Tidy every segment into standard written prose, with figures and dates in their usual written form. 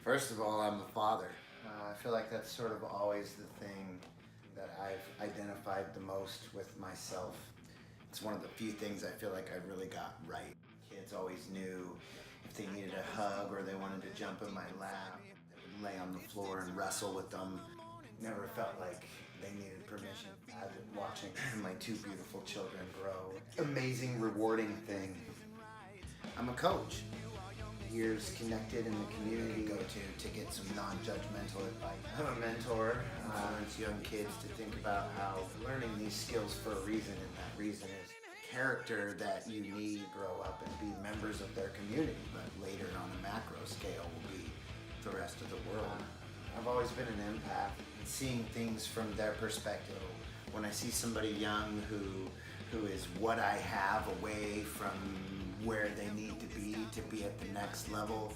First of all, I'm a father. I feel like that's sort of always the thing that I've identified the most with myself. It's one of the few things I feel like I really got right. Kids always knew if they needed a hug or they wanted to jump in my lap, they would lay on the floor and wrestle with them. Never felt like they needed permission. I've been watching my two beautiful children grow. Amazing, rewarding thing. I'm a coach. Years connected in the community to get some non-judgmental advice. I'm a mentor. It's young kids to think about how learning these skills for a reason, and that reason is character that you need to grow up and be members of their community, but later on a macro scale will be the rest of the world. I've always been an empath, and seeing things from their perspective. When I see somebody young who is what I have away from where they need to be at the next level,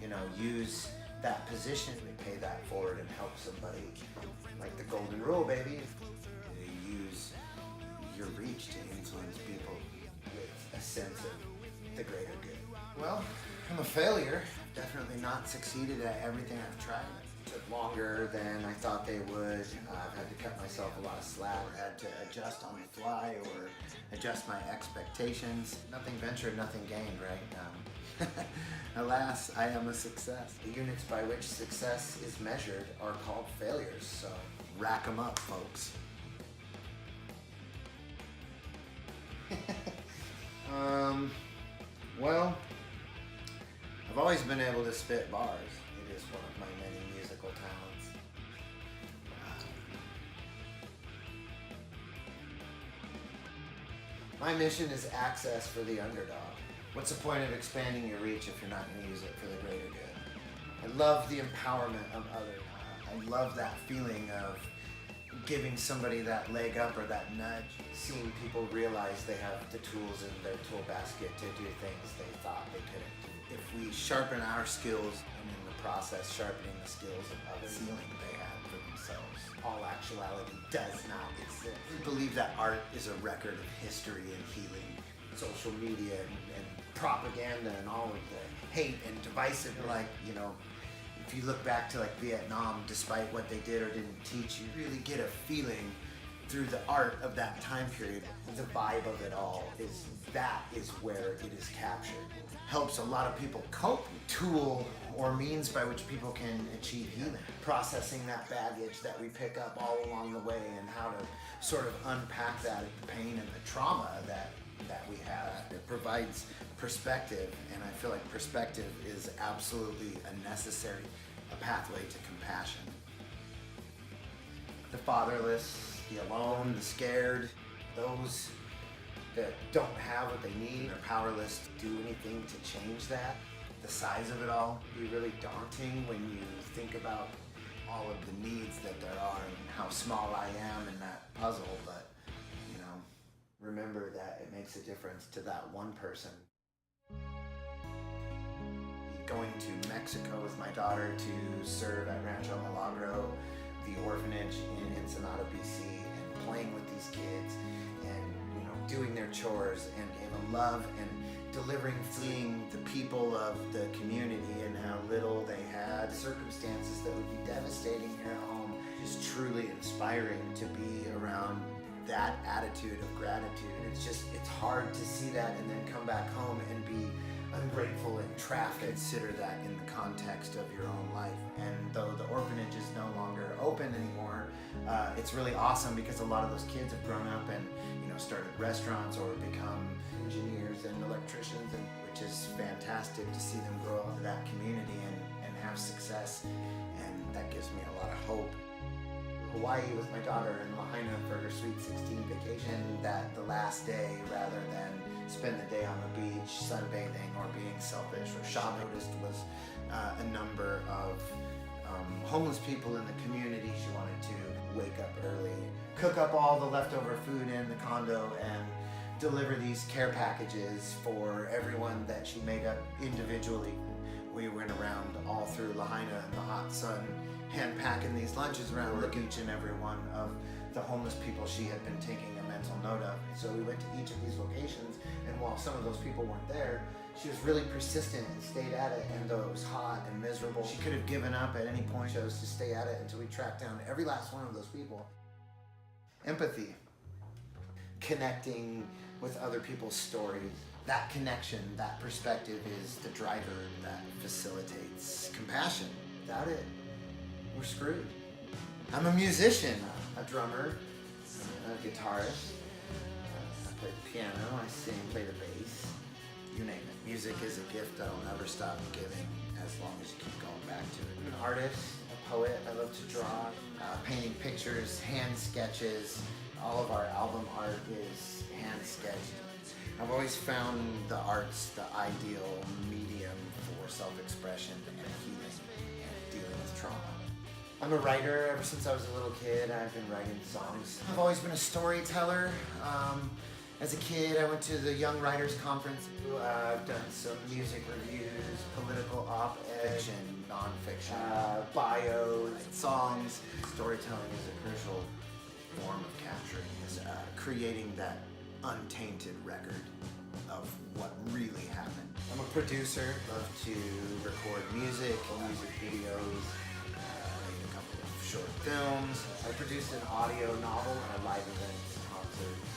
you know, use that position to pay that forward and help somebody. Like the golden rule, baby. You use your reach to influence people with a sense of the greater good. Well, I'm a failure. I've definitely not succeeded at everything I've tried. It took longer than I thought they would. I've had to cut myself a lot of slack. I had to adjust on the fly or adjust my expectations. Nothing ventured, nothing gained, right? Alas, I am a success. The units by which success is measured are called failures, so rack them up, folks. Well, I've always been able to spit bars. It is one of my many musical talents. My mission is access for the underdog. What's the point of expanding your reach if you're not going to use it for the greater good? I love the empowerment of others. I love that feeling of giving somebody that leg up or that nudge, seeing people realize they have the tools in their tool basket to do things they thought they couldn't do. If we sharpen our skills and in the process sharpening the skills of others, the ceiling they had for themselves, all actuality does not exist. I believe that art is a record of history and healing. Social media and propaganda and all of the hate and divisive, like, you know, if you look back to like Vietnam, despite what they did or didn't teach, you really get a feeling through the art of that time period. The vibe of it all is where it is captured. Helps a lot of people cope. Tool or means by which people can achieve healing. Processing that baggage that we pick up all along the way and how to sort of unpack that, the pain and the trauma that we have. It provides perspective, and I feel like perspective is absolutely a pathway to compassion. The fatherless, the alone, the scared, those that don't have what they need are powerless to do anything to change that. The size of it all can be really daunting when you think about all of the needs that there are and how small I am in that puzzle, but you know, remember that it makes a difference to that one person. Going to Mexico with my daughter to serve at Rancho Milagro, the orphanage in Ensenada, BC, and playing with these kids and, you know, doing their chores and giving love and delivering, seeing the people of the community and how little they had, circumstances that would be devastating here at home. Just truly inspiring to be around that attitude of gratitude. It's hard to see that and then come back home and be ungrateful and trapped. Consider that in the context of your own life. And though the orphanage is no longer open anymore, it's really awesome because a lot of those kids have grown up and, you know, started restaurants or become engineers and electricians, and which is fantastic to see them grow up in that community and have success. And that gives me a lot of hope. Hawaii with my daughter in Lahaina for her Sweet 16 vacation, that the last day, rather than spend the day on the beach sunbathing or being selfish or shy, noticed was a number of homeless people in the community. She wanted to wake up early, cook up all the leftover food in the condo, and deliver these care packages for everyone that she made up individually. We went around all through Lahaina in the hot sun, hand packing these lunches around each and every one of the homeless people she had been taking a mental note of. So we went to each of these locations, and while some of those people weren't there, She was really persistent and stayed at it, and though it was hot and miserable, she could have given up at any point. She chose to stay at it until we tracked down every last one of those people. Empathy. Connecting with other people's stories. That connection, that perspective is the driver that facilitates compassion. Without it, we're screwed. I'm a musician, a drummer, a guitarist. I play the piano, I sing, play the bass, you name it. Music is a gift that'll never stop giving as long as you keep going back to it. I'm an artist, a poet, I love to draw, painting pictures, hand sketches. All of our album art is hand sketched. I've always found the arts the ideal medium for self-expression and healing and dealing with trauma. I'm a writer. Ever since I was a little kid, I've been writing songs. I've always been a storyteller. As a kid, I went to the Young Writers Conference. I've done some music reviews, political op-ed, fiction, non-fiction, bios, songs. Storytelling is a crucial form of capturing, is creating that untainted record of what really happened. I'm a producer, love to record music videos, made a couple of short films. I produced an audio novel and a live event, concerts,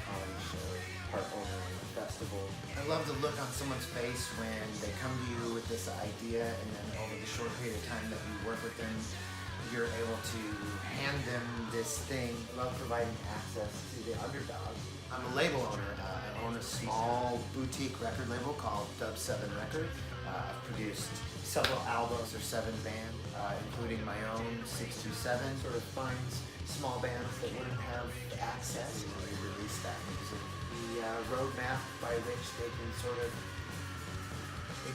comedy show, part owner in a festival. I love the look on someone's face when they come to you with this idea, and then over the short period of time that you work with them, you're able to hand them this thing. I love providing access to the underdog. I'm a label owner. I own a small boutique record label called DubSeven Records. I've produced several albums or 7 bands, including my own SixTwoSeven. Sort of finds small bands that wouldn't have access to release that music. The roadmap by which they can sort of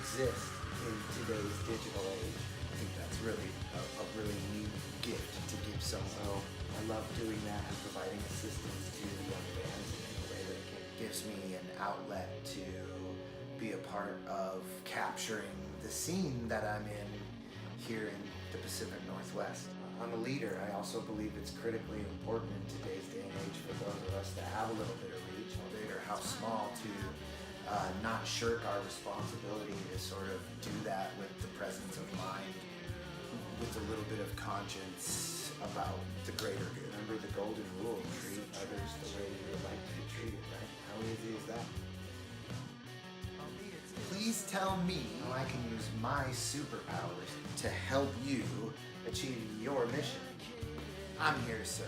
exist in today's digital age. I think that's really a really neat gift to give someone. So I love doing that and providing assistance to young bands in a way that gives me an outlet to be a part of capturing the scene that I'm in here in the Pacific Northwest. I'm a leader. I also believe it's critically important in today's day and age for those of us to have a little bit of reach, big or how small, to not shirk our responsibility to sort of do that with the presence of mind, with a little bit of conscience about the greater good. Remember the golden rule, treat others the way you would like to be treated, right? How easy is that? Please tell me how I can use my superpowers to help you achieve your mission. I'm here to serve.